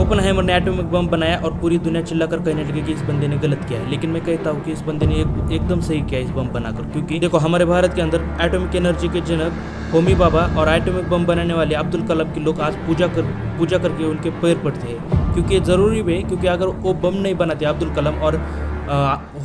Oppenheimer ने atomic bomb बनाया और पूरी दुनिया चिल्लाकर कहने लगी कि इस बंदे ने गलत किया है, लेकिन मैं कहता हूँ कि इस बंदे ने एकदम सही किया इस बम बनाकर। क्योंकि देखो, हमारे भारत के अंदर एटॉमिक एनर्जी के जनक होमी बाबा और एटॉमिक बम बनाने वाले अब्दुल कलाम के लोग आज पूजा करके उनके पैर पड़ते हैं। क्योंकि ये ज़रूरी भी है, क्योंकि अगर वो बम नहीं बनाते अब्दुल कलाम और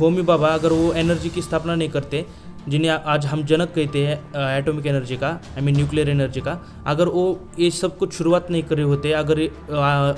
होमी बाबा, अगर वो एनर्जी की स्थापना नहीं करते जिन्हें आज हम जनक कहते हैं एटॉमिक एनर्जी का, न्यूक्लियर एनर्जी का, अगर वो ये सब कुछ शुरुआत नहीं करे होते, अगर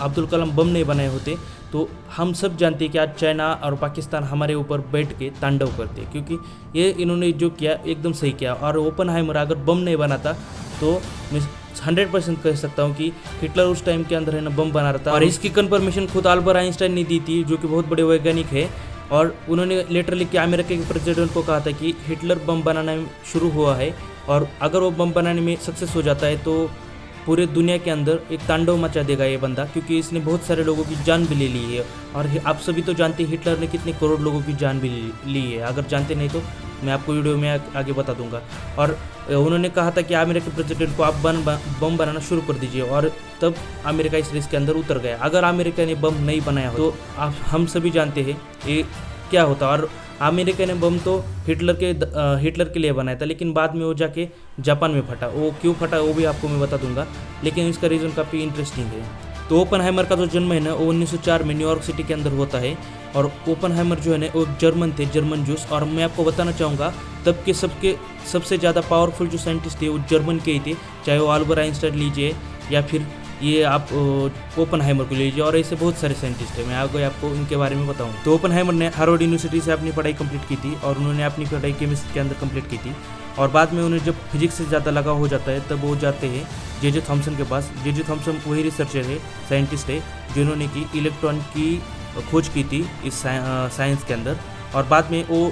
अब्दुल कलाम बम नहीं बनाए होते, तो हम सब जानते हैं कि आज चाइना और पाकिस्तान हमारे ऊपर बैठ के तांडव करते। क्योंकि ये इन्होंने जो किया एकदम सही किया। और ओपेनहाइमर अगर बम नहीं बनाता तो मैं 100% कह सकता हूँ कि हिटलर उस टाइम के अंदर है ना बम बना रहा था। और इसकी कन्फर्मेशन खुद अल्बर्ट आइंस्टाइन ने दी थी, जो कि बहुत बड़े वैज्ञानिक है। और उन्होंने लेटर लिख के अमेरिका के प्रेसिडेंट को कहा था कि हिटलर बम बनाना शुरू हुआ है, और अगर वो बम बनाने में सक्सेस हो जाता है तो पूरे दुनिया के अंदर एक तांडव मचा देगा ये बंदा। क्योंकि इसने बहुत सारे लोगों की जान भी ले ली है। और आप सभी तो जानते हैं हिटलर ने कितने करोड़ लोगों की जान भी ली है। अगर जानते नहीं तो मैं आपको वीडियो में आगे बता दूंगा। और उन्होंने कहा था कि अमेरिका के प्रेसिडेंट को आप बम बनाना शुरू कर दीजिए, और तब अमेरिका इस रेस के अंदर उतर गया। अगर अमेरिका ने बम नहीं बनाया तो हम सभी जानते हैं ये क्या होता। और अमेरिका ने बम तो हिटलर के लिए बनाया था, लेकिन बाद में वो जाके जापान में फटा। वो क्यों फटा वो भी आपको मैं बता दूंगा, लेकिन इसका रीज़न काफ़ी इंटरेस्टिंग है। तो ओपेनहाइमर का जो जन्म है ना, वो 1904 में न्यूयॉर्क सिटी के अंदर होता है। और ओपेनहाइमर जो है ना, वो जर्मन थे, जर्मन जूस। और मैं आपको बताना चाहूँगा, तब के सबसे ज़्यादा पावरफुल जो साइंटिस्ट थे वो जर्मन के ही थे। चाहे वो अल्बर्ट आइंस्टाइन लीजिए या फिर ये आप ओपेनहाइमर को लीजिए, और ऐसे बहुत सारे साइंटिस्ट हैं। मैं आगे आपको इनके बारे में बताऊँ। तो ओपेनहाइमर ने हार्वर्ड यूनिवर्सिटी से अपनी पढ़ाई कंप्लीट की थी, और उन्होंने अपनी पढ़ाई केमिस्ट्री के अंदर कंप्लीट की थी। और बाद में उन्हें जब फिजिक्स से ज़्यादा लगाव हो जाता है, तब वो जाते हैं जे थॉमसन के पास। जे थॉमसन वही रिसर्चर है, साइंटिस्ट है, जिन्होंने की इलेक्ट्रॉन की खोज की थी इस साइंस के अंदर। और बाद में वो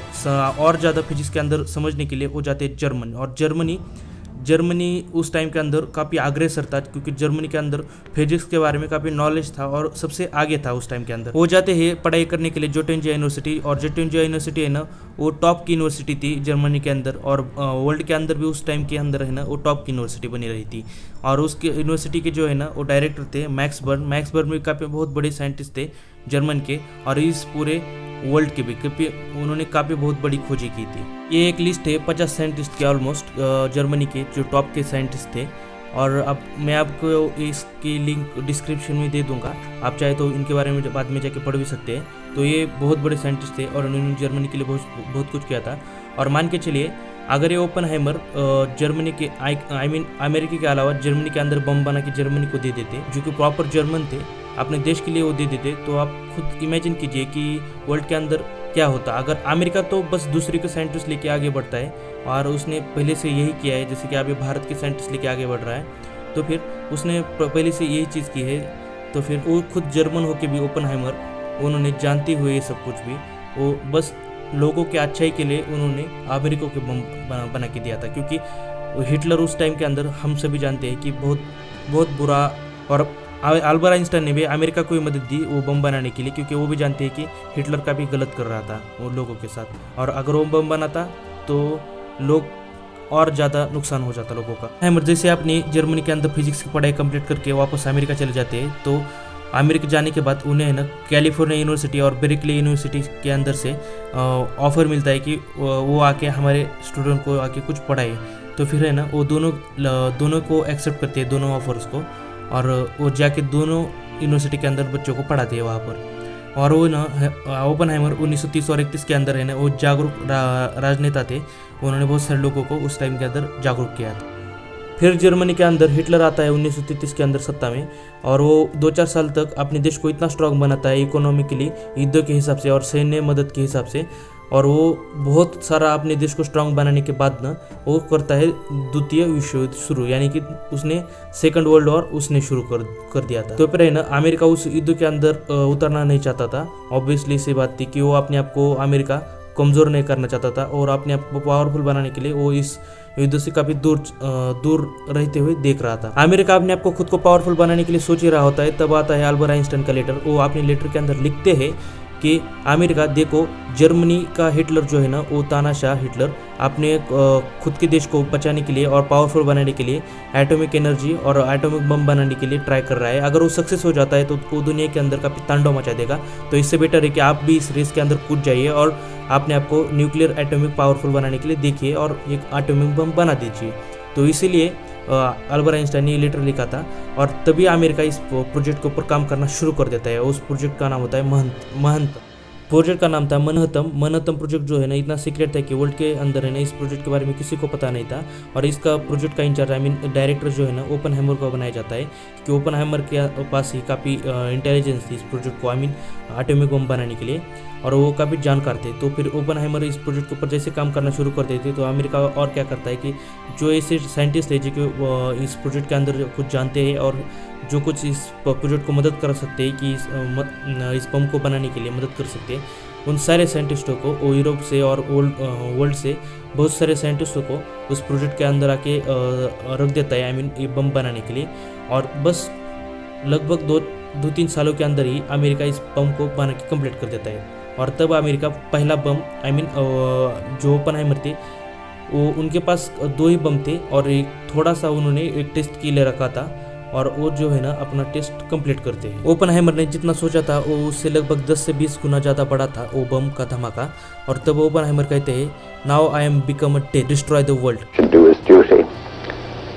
और ज़्यादा फिजिक्स के अंदर समझने के लिए वो जाते हैं जर्मन। और जर्मनी उस टाइम के अंदर काफ़ी अग्रेसर था, क्योंकि जर्मनी के अंदर फिजिक्स के बारे में काफ़ी नॉलेज था और सबसे आगे था उस टाइम के अंदर। वो जाते हैं पढ़ाई करने के लिए जोटेंजिया यूनिवर्सिटी। और जोटेंजिया यूनिवर्सिटी है ना, वो टॉप की यूनिवर्सिटी थी जर्मनी के अंदर, और वर्ल्ड के अंदर भी उस टाइम के अंदर है ना, वो टॉप की यूनिवर्सिटी बनी रही थी। और उसके यूनिवर्सिटी के जो है ना, वो डायरेक्टर थे मैक्स बर्न में काफ़ी बहुत बड़े साइंटिस्ट थे जर्मन के, और इस पूरे वर्ल्ड के भी उन्होंने काफ़ी बहुत बड़ी खोजें की थी। ये एक लिस्ट है 50 साइंटिस्ट के ऑलमोस्ट, जर्मनी के जो टॉप के साइंटिस्ट थे। और अब मैं आपको इसकी लिंक डिस्क्रिप्शन में दे दूंगा, आप चाहे तो इनके बारे में बाद में जाके पढ़ भी सकते हैं। तो ये बहुत बड़े साइंटिस्ट थे और उन्होंने जर्मनी के लिए बहुत कुछ किया था। और मान के चलिए, अगर ये ओपेनहाइमर जर्मनी के अमेरिका के अलावा जर्मनी के अंदर बम बना के जर्मनी को दे देते, जो कि प्रॉपर जर्मन थे, अपने देश के लिए वो दे देते, तो आप खुद इमेजिन कीजिए कि वर्ल्ड के अंदर क्या होता। अगर अमेरिका तो बस दूसरे के साइंटिस्ट लेके आगे बढ़ता है, और उसने पहले से यही किया है, जैसे कि अभी भारत के साइंटिस्ट लेके आगे बढ़ रहा है, तो फिर उसने पहले से यही चीज़ की है। तो फिर वो खुद जर्मन होके भी ओपेनहाइमर, उन्होंने जानते हुए ये सब कुछ भी, वो बस लोगों के अच्छाई के लिए उन्होंने अमेरिका के बम बना के दिया था। क्योंकि हिटलर उस टाइम के अंदर हम सभी जानते हैं कि बहुत बुरा। और अल्बर्ट आइंस्टाइन ने भी अमेरिका को ही मदद दी वो बम बनाने के लिए, क्योंकि वो भी जानते हैं कि हिटलर का भी गलत कर रहा था वो लोगों के साथ। और अगर वो बम बनाता तो लोग और ज़्यादा नुकसान हो जाता लोगों का। जैसे अपनी जर्मनी के अंदर फिजिक्स की पढ़ाई कंप्लीट करके वापस अमेरिका चले जाते हैं, तो अमेरिका जाने के बाद उन्हें है ना कैलिफोर्निया यूनिवर्सिटी और बेरिकली यूनिवर्सिटी के अंदर से ऑफ़र मिलता है कि वो आके हमारे स्टूडेंट को आके कुछ पढ़ाए। तो फिर है ना, वो दोनों को एक्सेप्ट करते हैं, दोनों ऑफर्स को, और वो जाके दोनों यूनिवर्सिटी के अंदर बच्चों को पढ़ाते हैं वहाँ पर। और वो ना ओपेनहाइमर 1930 और 31 के अंदर है ना, वो जागरूक राजनेता थे। उन्होंने बहुत सारे लोगों को उस टाइम के अंदर जागरूक किया था। फिर जर्मनी के अंदर हिटलर आता है 1933 के अंदर सत्ता में, और वो 2-4 साल तक अपने देश को इतना स्ट्रांग बनाता है इकोनॉमिकली, युद्ध के हिसाब से और सैन्य मदद के हिसाब से। और वो बहुत सारा अपने देश को स्ट्रांग बनाने के बाद ना, वो करता है द्वितीय विश्व युद्ध शुरू, यानी कि उसने सेकंड वर्ल्ड वॉर उसने शुरू कर दिया था। तो फिर है ना, अमेरिका उस युद्ध के अंदर उतरना नहीं चाहता था। ऑब्वियसली सी बात थी कि वो अपने आप को अमेरिका कमज़ोर नहीं करना चाहता था, और अपने आप को पावरफुल बनाने के लिए वो इस युद्ध से काफ़ी दूर रहते हुए देख रहा था। अमेरिका अपने आप को खुद को पावरफुल बनाने के लिए सोच ही रहा होता है। तब आता है अल्बर्ट आइंस्टाइन का लेटर। वो अपने लेटर के अंदर लिखते हैं कि अमेरिका देखो, जर्मनी का हिटलर जो है ना, वो तानाशाह हिटलर अपने खुद के देश को बचाने के लिए और पावरफुल बनाने के लिए एटॉमिक एनर्जी और एटॉमिक बम बनाने के लिए ट्राई कर रहा है। अगर वो सक्सेस हो जाता है तो वो दुनिया के अंदर काफ़ी तांडव मचा देगा। तो इससे बेटर है कि आप भी इस रेस के अंदर कूद जाइए और अपने आप को न्यूक्लियर एटॉमिक पावरफुल बनाने के लिए देखिए और एक एटॉमिक बम बना दीजिए। तो इसीलिए अल्बर्ट आइंस्टाइन ने लेटर लिखा था और तभी अमेरिका इस प्रोजेक्ट के ऊपर काम करना शुरू कर देता है। उस प्रोजेक्ट का नाम होता है मनहट्टन। प्रोजेक्ट का नाम था मनहट्टन प्रोजेक्ट जो है ना, इतना सीक्रेट था कि वर्ल्ड के अंदर है ना इस प्रोजेक्ट के बारे में किसी को पता नहीं था। और इसका प्रोजेक्ट का इंचार्ज डायरेक्टर जो है ना ओपनहाइमर को बनाया जाता है, कि ओपनहाइमर के पास ही काफ़ी इंटेलिजेंस थी इस प्रोजेक्ट को एटॉमिक बम बनाने के लिए, और वो काफ़ी जानकार थे। तो फिर ओपनहाइमर इस प्रोजेक्ट के ऊपर जैसे काम करना शुरू कर देते तो अमेरिका और क्या करता है कि जो ऐसे साइंटिस्ट है जो कि इस प्रोजेक्ट के अंदर कुछ जानते हैं और जो कुछ इस प्रोजेक्ट को मदद कर सकते हैं कि इस बम को बनाने के लिए मदद कर सकते हैं, उन सारे साइंटिस्टों को यूरोप से और वर्ल्ड से बहुत सारे साइंटिस्टों को उस प्रोजेक्ट के अंदर आके रख देता है, ये बम बनाने के लिए। और बस लगभग 2-3 सालों के अंदर ही अमेरिका इस बम को बना के कंप्लीट कर देता है। और तब अमेरिका पहला बम जो ओपनहाइमर थे वो उनके पास 2 ही बम थे और एक थोड़ा सा उन्होंने एक टेस्ट के लिए रखा था, और वो जो है ना अपना टेस्ट कंप्लीट करते हैं। ओपनहाइमर ने जितना सोचा था वो उससे लगभग 10 से 20 गुना ज़्यादा बड़ा था वो बम का धमाका। और तब ओपनहाइमर कहते हैं, now I am become a death, destroy the world. Do his duty,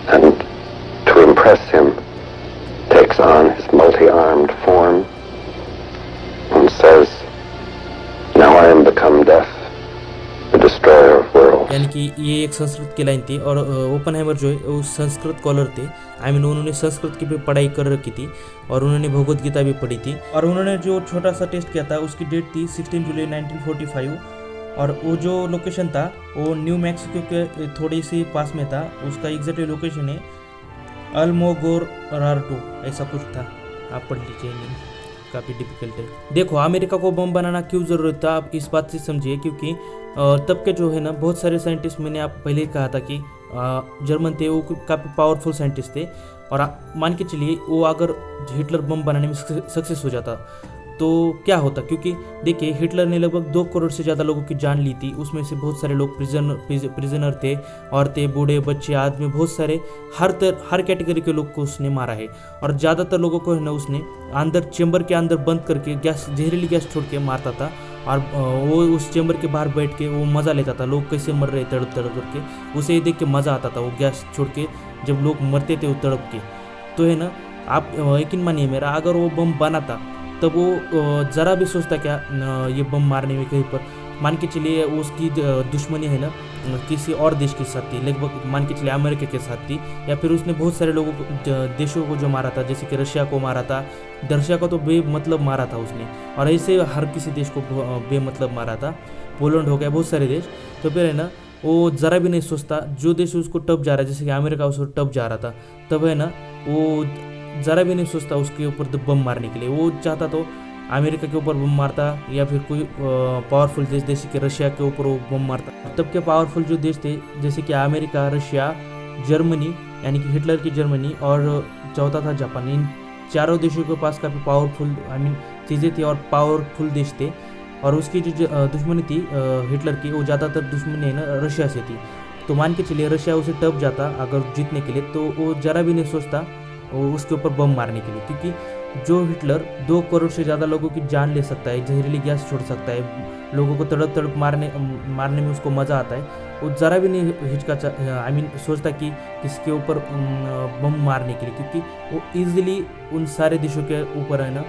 and to impress him, takes on his multi-armed form and says, "Now I am become death, the destroyer of worlds." यानी कि ये एक संस्कृत की line थी, और Oppenheimer जो है वो संस्कृत स्कॉलर थे। उन्होंने संस्कृत की भी पढ़ाई कर रखी थी और उन्होंने भगवद गीता भी पढ़ी थी। और उन्होंने जो छोटा सा टेस्ट किया था उसकी डेट थी 16 जुलाई 1945, और वो जो लोकेशन था वो न्यू मैक्सिको के थोड़ी सी पास में था। उसका एग्जैक्ट लोकेशन है अल्मोगोरार्डो, ऐसा कुछ था, आप पढ़ लीजिए, काफ़ी डिफिकल्ट है। देखो, अमेरिका को बम बनाना क्यों ज़रूरत था आप इस बात से समझिए, क्योंकि तब के जो है ना बहुत सारे साइंटिस्ट, मैंने आप पहले ही कहा था कि जर्मन थे, वो काफ़ी पावरफुल साइंटिस्ट थे। और मान के चलिए वो अगर हिटलर बम बनाने में सक्सेस हो जाता तो क्या होता, क्योंकि देखिए हिटलर ने लगभग 2 करोड़ से ज़्यादा लोगों की जान ली थी। उसमें से बहुत सारे लोग प्रिजनर थे, औरतें, बूढ़े, बच्चे, आदमी, बहुत सारे हर कैटेगरी के लोग को उसने मारा है। और ज़्यादातर लोगों को है ना उसने अंदर चेंबर के अंदर बंद करके जहरीली गैस छोड़ के मारता था, और वो उस चेंबर के बाहर बैठ के वो मज़ा लेता था, लोग कैसे मर रहे तड़प तड़प करके, उसे देख के मज़ा आता था। वो गैस छोड़ के जब लोग मरते थे वो तड़प के, तो है ना आप यकीन मानिए मेरा, अगर वो बम बनाता तब वो ज़रा भी सोचता क्या ये बम मारने में कहीं पर, मान के चलिए उसकी दुश्मनी है ना किसी और देश के साथ थी, लगभग मान के चलिए अमेरिका के साथ थी, या फिर उसने बहुत सारे लोगों को देशों को जो मारा था, जैसे कि रशिया को मारा था। रशिया को तो बेमतलब मारा था उसने, और ऐसे हर किसी देश को बेमतलब मारा था, पोलैंड हो गया, बहुत सारे देश। तो फिर है ना वो ज़रा भी नहीं सोचता, जो देश उसको टप जा रहा है, जैसे कि अमेरिका उसको टप जा रहा था, तब है ना वो ज़रा भी नहीं सोचता उसके ऊपर तो बम मारने के लिए। वो चाहता तो अमेरिका के ऊपर बम मारता, या फिर कोई पावरफुल देश जैसे कि रशिया के ऊपर वो बम मारता। तब के पावरफुल जो देश थे जैसे कि अमेरिका, रशिया, जर्मनी यानी कि हिटलर की जर्मनी, और चौथा था जापान। इन चारों देशों के पास काफ़ी पावरफुल चीज़ें थी और पावरफुल देश थे। और उसकी जो दुश्मनी थी हिटलर की, वो ज़्यादातर दुश्मनी है ना रशिया से थी। तो मान के चलिए रशिया उसे टप जाता अगर जीतने के लिए, तो वो ज़रा भी नहीं सोचता उसके ऊपर बम मारने के लिए, क्योंकि जो हिटलर 2 करोड़ से ज़्यादा लोगों की जान ले सकता है, जहरीली गैस छोड़ सकता है, लोगों को तड़प तड़प मारने में उसको मज़ा आता है, वो ज़रा भी नहीं हिचका सोचता कि किसके ऊपर बम मारने के लिए, क्योंकि वो ईजिली उन सारे देशों के ऊपर है ना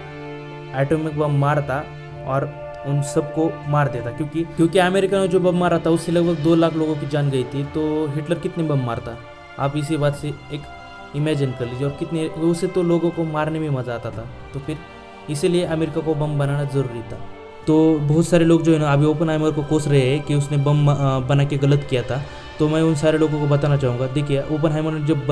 एटॉमिक बम मारता और उन सबको मार देता। क्योंकि अमेरिका ने जो बम मारा था उससे लगभग 2 लाख लोगों की जान गई थी, तो हिटलर कितने बम मारता, आप इसी बात से एक इमेजिन कर लीजिए। और कितने उसे तो लोगों को मारने में मज़ा आता था, तो फिर इसीलिए अमेरिका को बम बनाना ज़रूरी था। तो बहुत सारे लोग जो है ना अभी ओपनहाइमर को कोस रहे हैं कि उसने बम बना के गलत किया था, तो मैं उन सारे लोगों को बताना चाहूँगा, देखिए ओपनहाइमर ने जब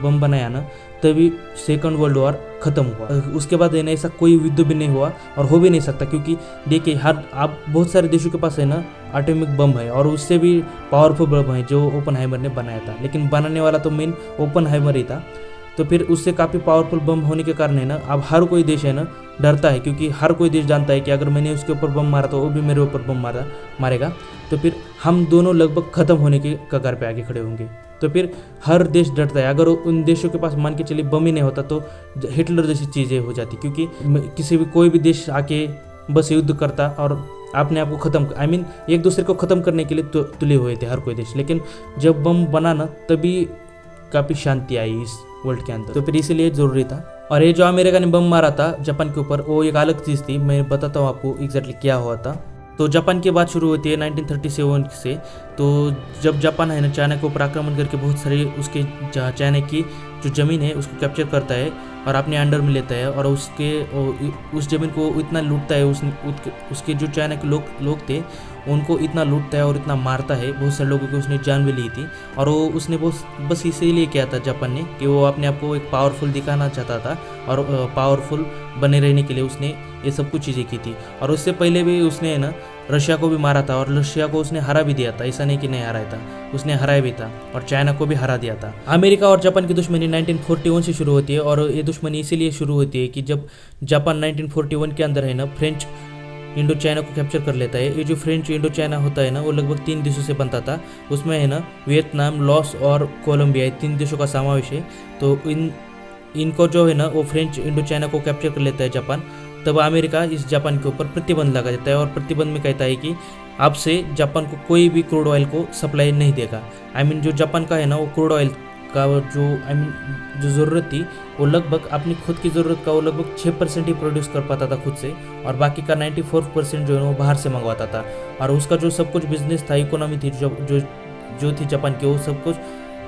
बम बनाया ना तभी सेकंड वर्ल्ड वॉर ख़त्म हुआ। उसके बाद है ना ऐसा कोई युद्ध भी नहीं हुआ और हो भी नहीं सकता, क्योंकि देखिए आप बहुत सारे देशों के पास है ना एटॉमिक बम है, और उससे भी पावरफुल बम है जो ओपनहाइमर ने बनाया था, लेकिन बनाने वाला तो मेन ओपनहाइमर ही था। तो फिर उससे काफ़ी पावरफुल बम होने के कारण है ना अब हर कोई देश है ना डरता है, क्योंकि हर कोई देश जानता है कि अगर मैंने उसके ऊपर बम मारा तो वो भी मेरे ऊपर बम मारेगा, तो फिर हम दोनों लगभग ख़त्म होने के कगार पे आगे खड़े होंगे। तो फिर हर देश डरता है। अगर उन देशों के पास मान के चलिए बम ही नहीं होता तो हिटलर जैसी चीज़ें हो जाती, क्योंकि कोई भी देश आके बस युद्ध करता और अपने आप को ख़त्म एक दूसरे को ख़त्म करने के लिए तुले हुए थे हर कोई देश। लेकिन जब बम बना ना तभी काफ़ी शांति आई इस वर्ल्ड के अंदर, तो फिर इसीलिए ज़रूरी था। और ये जो अमेरिका ने बम मारा था जापान के ऊपर, वो एक अलग चीज़ थी। मैं बताता हूँ आपको एग्जैक्टली क्या हुआ था। तो जापान की बात शुरू होती है 1937 से। तो जब जापान है ना चाइना के ऊपर आक्रमण करके बहुत सारे उसके चाइना की जो ज़मीन है उसको कैप्चर करता है और अपने अंडर में लेता है, और उस ज़मीन को इतना लूटता है, उसके जो चाइना के लोग थे उनको इतना लूटता है और इतना मारता है, बहुत सारे लोगों की उसने जान भी ली थी। और वो उसने बस इसीलिए किया था जापान ने कि वो अपने आप को एक पावरफुल दिखाना चाहता था, और पावरफुल बने रहने के लिए उसने ये सब कुछ चीज़ें की थी। और उससे पहले भी उसने है ना रशिया को भी मारा था, और रशिया को उसने हरा भी दिया था, ऐसा नहीं कि नहीं हराया था, उसने हराया भी था, और चाइना को भी हरा दिया था। अमेरिका और जापान की दुश्मनी 1941 से शुरू होती है, और ये दुश्मनी इसीलिए शुरू होती है कि जब जापान 1941 के अंदर है ना फ्रेंच इंडो चाइना को कैप्चर कर लेता है। ये जो फ्रेंच इंडो चाइना होता है ना वो लगभग 3 देशों से बनता था। उसमें है ना वियतनाम, लाओस और कोलंबिया, 3 देशों का समावेश है। तो इनको जो है ना वो फ्रेंच इंडो चाइना को कैप्चर कर लेता है जापान। तब अमेरिका इस जापान के ऊपर प्रतिबंध लगा देता है, और प्रतिबंध में कहता है कि अब से जापान को कोई भी क्रूड ऑयल को सप्लाई नहीं देगा। जो जापान का है ना वो क्रूड ऑयल का जो ज़रूरत थी वो लगभग अपनी खुद की ज़रूरत का वो लगभग 6% ही प्रोड्यूस कर पाता था खुद से, और बाकी का 94% जो है वो बाहर से मंगवाता था। और उसका जो सब कुछ बिजनेस था, इकोनॉमी थी जो थी जापान की, वो सब कुछ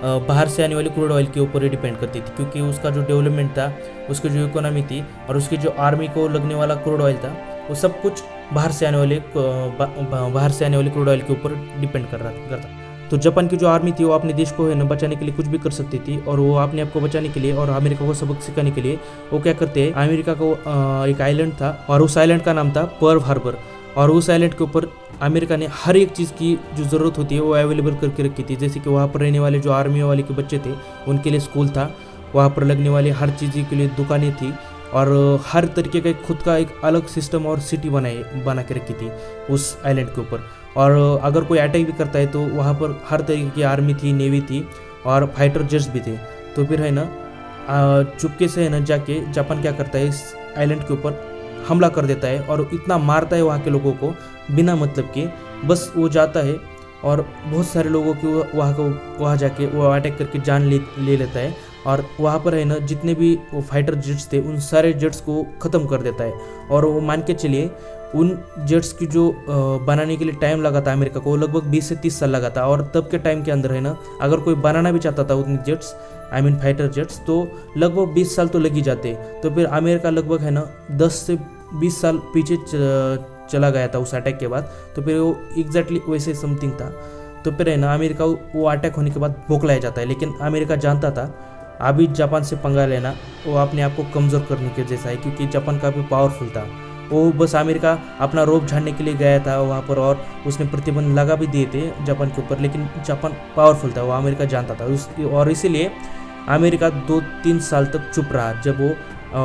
बाहर से आने वाली क्रूड ऑयल के ऊपर ही डिपेंड करती थी, क्योंकि उसका जो डेवलपमेंट था, उसकी जो इकोनॉमी थी, और उसकी जो आर्मी को लगने वाला क्रूड ऑयल था, वो सब कुछ बाहर से आने वाले क्रूड ऑयल के ऊपर डिपेंड करता। तो जापान की जो आर्मी थी वो अपने देश को है ना बचाने के लिए कुछ भी कर सकती थी, और वो अपने आप को बचाने के लिए और अमेरिका को सबक सिखाने के लिए वो क्या करते हैं, अमेरिका को एक आइलैंड था और उस आइलैंड का नाम था पर्ल हार्बर, और उस आइलैंड के ऊपर अमेरिका ने हर एक चीज़ की जो ज़रूरत होती है वो अवेलेबल करके रखी थी। जैसे कि वहाँ पर रहने वाले जो आर्मी वाले के बच्चे थे उनके लिए स्कूल था, वहाँ पर लगने वाली हर चीज़ के लिए दुकानें थी, और हर तरीके का खुद का एक अलग सिस्टम और सिटी बना के रखी थी उस आइलैंड के ऊपर। और अगर कोई अटैक भी करता है तो वहाँ पर हर तरीके की आर्मी थी, नेवी थी, और फाइटर जेट्स भी थे। तो फिर है ना चुपके से है ना जाके जापान क्या करता है, इस आइलैंड के ऊपर हमला कर देता है और इतना मारता है वहाँ के लोगों को बिना मतलब के। बस वो जाता है और बहुत सारे लोगों की वहाँ जाके वो अटैक करके जान ले लेता है, और वहाँ पर है ना जितने भी वो फाइटर जेट्स थे उन सारे जेट्स को ख़त्म कर देता है। और वो मान के चलिए उन जेट्स की जो बनाने के लिए टाइम लगा था अमेरिका को, लगभग 20 से 30 साल लगा था। और तब के टाइम के अंदर है ना अगर कोई बनाना भी चाहता था उतने जेट्स, फाइटर जेट्स, तो लगभग 20 साल तो लग ही जाते। तो फिर अमेरिका लगभग है ना 10 से 20 साल पीछे चला गया था उस अटैक के बाद। तो फिर वो एग्जैक्टली वैसे समथिंग था। तो फिर है ना अमेरिका वो अटैक होने के बाद बौखलाया जाता है, लेकिन अमेरिका जानता था अभी जापान से पंगा लेना वो अपने आप को कमज़ोर करने के जैसा है, क्योंकि जापान काफ़ी पावरफुल था। वो बस अमेरिका अपना रोब झाड़ने के लिए गया था वहाँ पर, और उसने प्रतिबंध लगा भी दिए थे जापान के ऊपर, लेकिन जापान पावरफुल था, वो अमेरिका जानता था। और इसीलिए अमेरिका 2-3 साल तक चुप रहा जब वो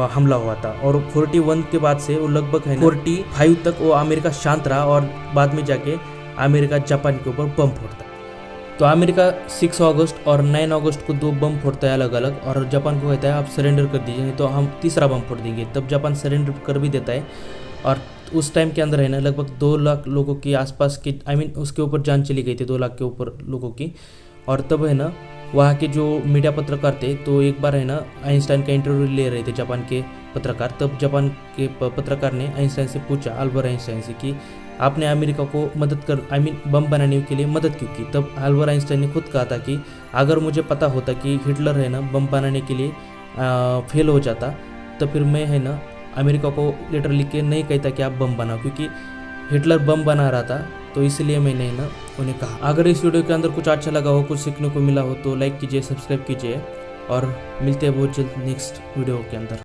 हमला हुआ था। और 41 के बाद से वो लगभग है 45 तक वो अमेरिका शांत रहा, और बाद में जाके अमेरिका जापान के ऊपर बम फोड़ता है। तो अमेरिका 6 अगस्त और 9 अगस्त को 2 बम फोड़ता है अलग अलग, और जापान को कहता है आप सरेंडर कर दीजिए नहीं तो हम तीसरा बम फोड़ देंगे। तब जापान सरेंडर कर भी देता है, और उस टाइम के अंदर है ना लगभग 2 लाख लोगों की आसपास की उसके ऊपर जान चली गई थी, 2 लाख के ऊपर लोगों की। और तब है ना वहाँ के जो मीडिया पत्रकार थे, तो एक बार है ना आइंस्टाइन का इंटरव्यू ले रहे थे जापान के पत्रकार। तब जापान के पत्रकार ने आइंस्टाइन से पूछा, अल्बर्ट आइंस्टाइन से, कि आपने अमेरिका को मदद बम बनाने के लिए मदद क्यों की। तब अल्बर्ट आइंस्टाइन ने खुद कहा था कि अगर मुझे पता होता कि हिटलर है ना बम बनाने के लिए फेल हो जाता, तो फिर मैं है ना अमेरिका को लेटर लिख के नहीं कहता कि आप बम बनाओ, क्योंकि हिटलर बम बना रहा था। तो इसलिए मैंने ना उन्हें कहा। अगर इस वीडियो के अंदर कुछ अच्छा लगा हो, कुछ सीखने को मिला हो, तो लाइक कीजिए, सब्सक्राइब कीजिए, और मिलते हैं बहुत जल्द नेक्स्ट वीडियो के अंदर।